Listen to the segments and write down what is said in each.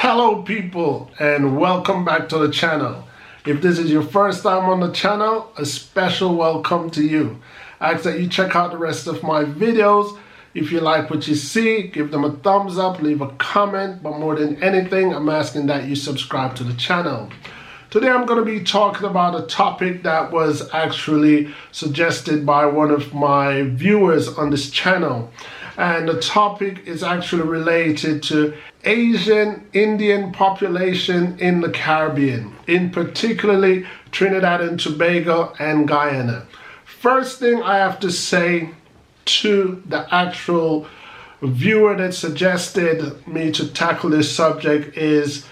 Hello people, and welcome back to the channel. If this is your first time on the channel, a special welcome to you. I ask that you check out the rest of my videos. If you like what you see, give them a thumbs up, leave a comment, but more than anything, I'm asking that you subscribe to the channel. Today I'm going to be talking about a topic that was actually suggested by one of my viewers on this channel. And the topic is actually related to Asian Indian population in the Caribbean, in particularly Trinidad and Tobago and Guyana. First thing I have to say to the actual viewer that suggested me to tackle this subject is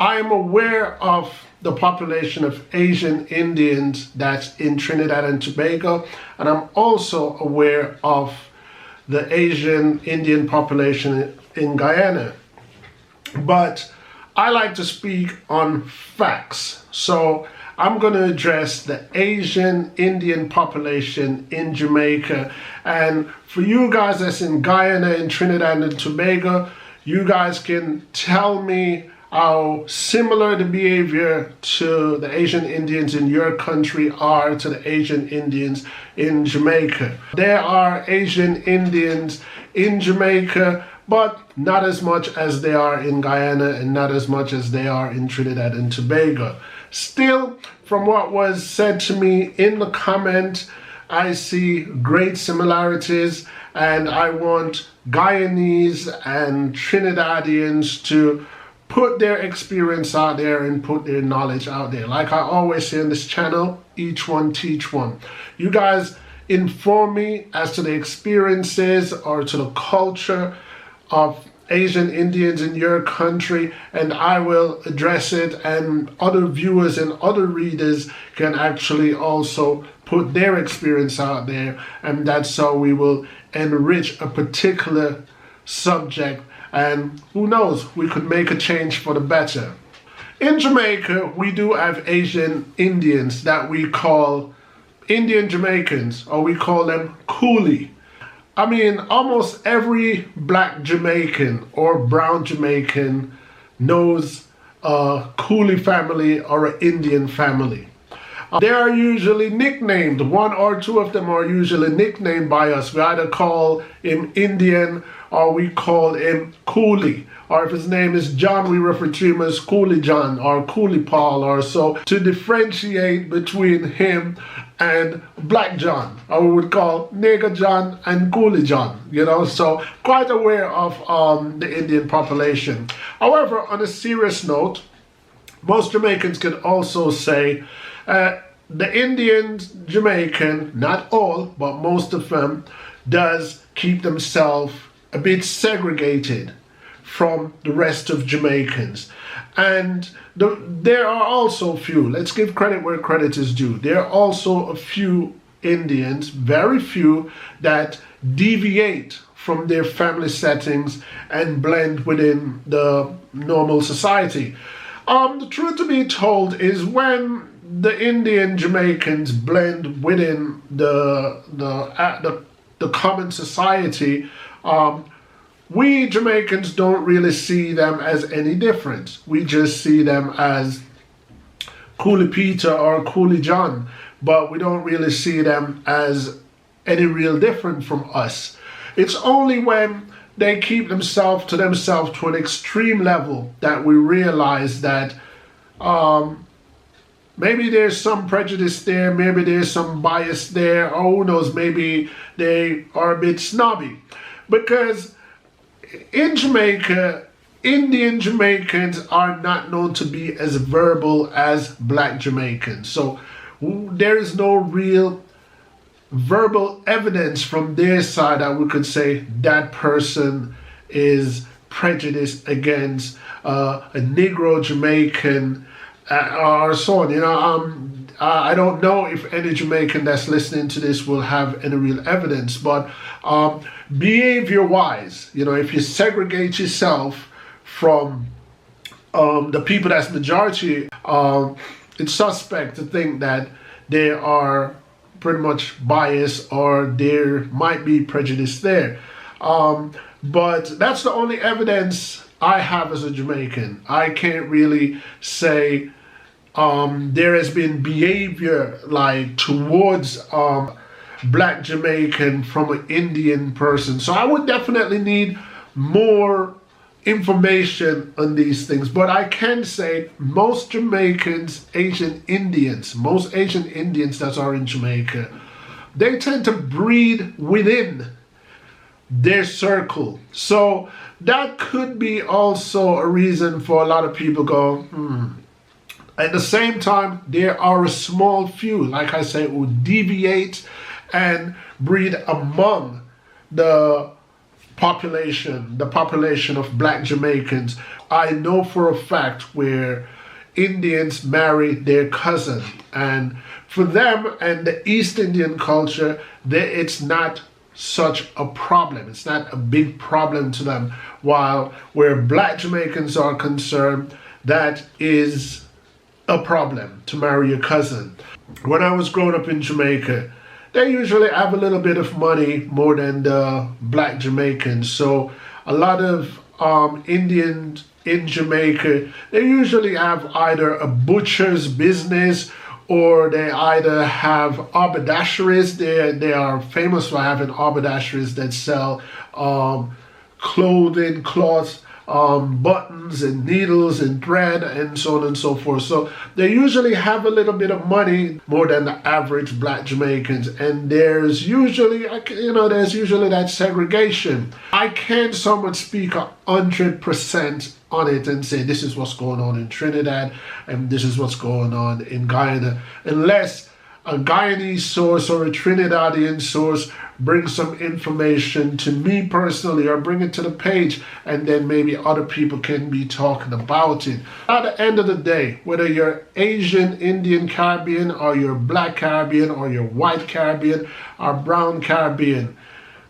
I am aware of the population of Asian Indians that's in Trinidad and Tobago, and I'm also aware of the Asian Indian population in Guyana. But I like to speak on facts. So I'm going to address the Asian Indian population in Jamaica. And for you guys that's in Guyana and Trinidad and Tobago, you guys can tell me how similar the behavior to the Asian Indians in your country are to the Asian Indians in Jamaica. There are Asian Indians in Jamaica, but not as much as they are in Guyana and not as much as they are in Trinidad and Tobago. Still, from what was said to me in the comment, I see great similarities, and I want Guyanese and Trinidadians to put their experience out there and put their knowledge out there. Like I always say on this channel, each one teach one. You guys inform me as to the experiences or to the culture of Asian Indians in your country, and I will address it, and other viewers and other readers can actually also put their experience out there, and that's how we will enrich a particular subject. And who knows, we could make a change for the better. In Jamaica, we do have Asian Indians that we call Indian Jamaicans, or we call them Coolie. I mean, almost every black Jamaican or brown Jamaican knows a Coolie family or an Indian family. They are usually nicknamed. One or two of them are usually nicknamed by us. We either call him Indian or we call him Coolie. Or if his name is John, we refer to him as Coolie John or Coolie Paul or so, to differentiate between him and Black John, or we would call Nigger John and Coolie John, you know, so quite aware of the Indian population. However, on a serious note, most Jamaicans can also say the Indian Jamaican, not all, but most of them, does keep themselves a bit segregated from the rest of Jamaicans. And there are also few, let's give credit where credit is due, there are also a few Indians, very few, that deviate from their family settings and blend within the normal society. The truth to be told is when the Indian Jamaicans blend within the common society, we Jamaicans don't really see them as any different. We just see them as Coolie Peter or Coolie John, but we don't really see them as any real different from us. It's only when they keep themselves to an extreme level that we realize that maybe there's some prejudice there, maybe there's some bias there, or who knows, maybe they are a bit snobby. Because in Jamaica, Indian Jamaicans are not known to be as verbal as black Jamaicans. So there is no real verbal evidence from their side that we could say that person is prejudiced against a Negro Jamaican or so on. You know, I don't know if any Jamaican that's listening to this will have any real evidence, but behavior-wise, you know, if you segregate yourself from the people that's majority, it's suspect to think that they are pretty much biased or there might be prejudice there. But that's the only evidence I have as a Jamaican. I can't really say there has been behavior like towards black Jamaican from an Indian person. So I would definitely need more information on these things. But I can say most Jamaicans, most Asian Indians that are in Jamaica, they tend to breed within their circle. So that could be also a reason for a lot of people go, At the same time, there are a small few, like I say, who deviate and breed among the population of black Jamaicans. I know for a fact where Indians marry their cousin, and for them and the East Indian culture, it's not such a problem. It's not a big problem to them. While where black Jamaicans are concerned, that is a problem to marry your cousin. When I was growing up in Jamaica, they usually have a little bit of money more than the black Jamaicans. So a lot of Indians in Jamaica, they usually have either a butcher's business or they either have haberdasheries. They are famous for having haberdasheries that sell clothing, cloths, buttons and needles and thread and so on and so forth. So they usually have a little bit of money more than the average black Jamaicans, and there's usually that segregation. I can't somewhat speak 100% on it and say this is what's going on in Trinidad and this is what's going on in Guyana, unless a Guyanese source or a Trinidadian source bring some information to me personally or bring it to the page, and then maybe other people can be talking about it. At the end of the day, whether you're Asian, Indian, Caribbean, or you're black Caribbean, or you're white Caribbean, or brown Caribbean,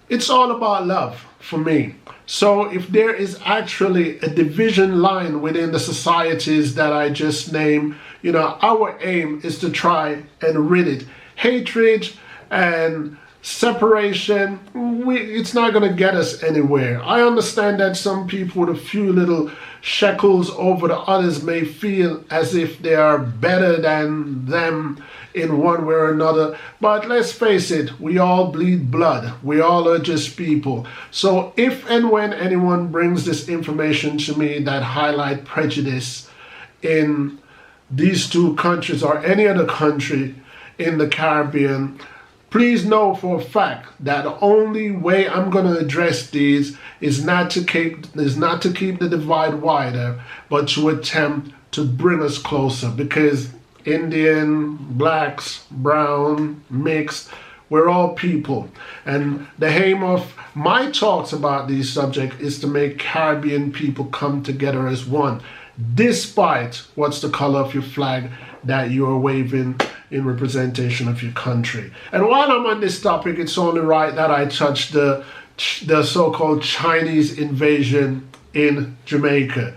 it's all about love for me. So if there is actually a division line within the societies that I just named, our aim is to try and rid it. Hatred and separation, it's not going to get us anywhere. I understand that some people with a few little shekels over the others may feel as if they are better than them in one way or another, but let's face it, we all bleed blood. We all are just people. So if and when anyone brings this information to me that highlight prejudice in these two countries or any other country in the Caribbean, please know for a fact that the only way I'm going to address these is not to keep the divide wider, but to attempt to bring us closer, because Indian, blacks, brown, mixed, we're all people. And the aim of my talks about these subjects is to make Caribbean people come together as one, despite what's the color of your flag that you're waving in representation of your country. And while I'm on this topic, it's only right that I touch the so-called Chinese invasion in Jamaica.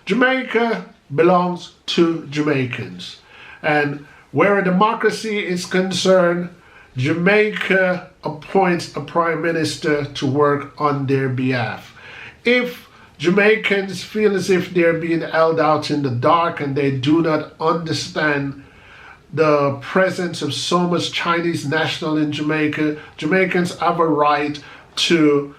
Jamaica belongs to Jamaicans. And where a democracy is concerned, Jamaica appoints a prime minister to work on their behalf. If Jamaicans feel as if they're being held out in the dark and they do not understand the presence of so much Chinese national in Jamaica, Jamaicans have a right to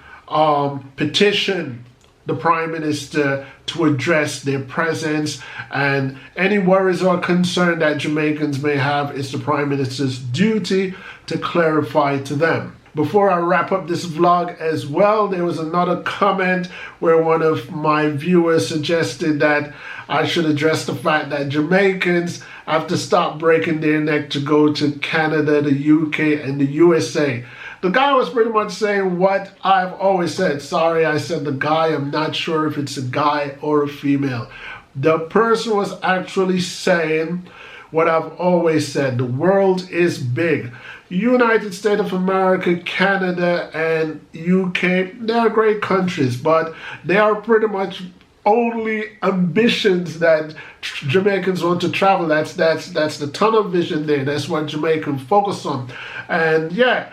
petition the Prime Minister to address their presence, and any worries or concern that Jamaicans may have, it's the Prime Minister's duty to clarify to them. Before I wrap up this vlog as well, there was another comment where one of my viewers suggested that I should address the fact that Jamaicans have to stop breaking their neck to go to Canada, the UK, and the USA. The guy was pretty much saying what I've always said. Sorry, I said the guy. I'm not sure if it's a guy or a female. The person was actually saying what I've always said. The world is big. United States of America, Canada, and UK, they are great countries, but they are pretty much only ambitions that Jamaicans want to travel. That's the tunnel vision there. That's what Jamaicans focus on. And yeah,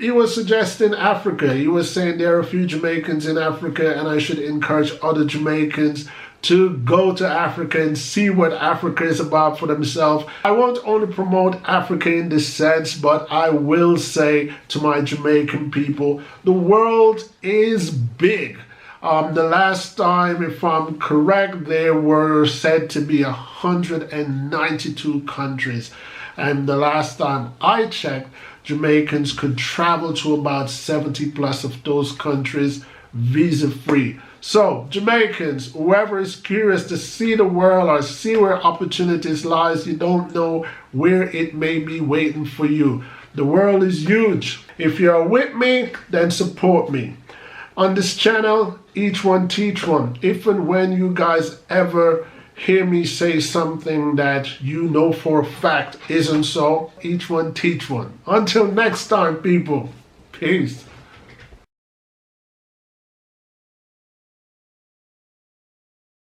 He was suggesting Africa. He was saying there are a few Jamaicans in Africa and I should encourage other Jamaicans to go to Africa and see what Africa is about for themselves. I won't only promote Africa in this sense, but I will say to my Jamaican people, the world is big. The last time, if I'm correct, there were said to be 192 countries. And the last time I checked, Jamaicans could travel to about 70 plus of those countries visa-free. So, Jamaicans, whoever is curious to see the world or see where opportunities lies, you don't know where it may be waiting for you. The world is huge. If you're with me, then support me. On this channel, each one teach one. If and when you guys ever hear me say something that you know for a fact isn't so, each one teach one. Until next time, people. Peace.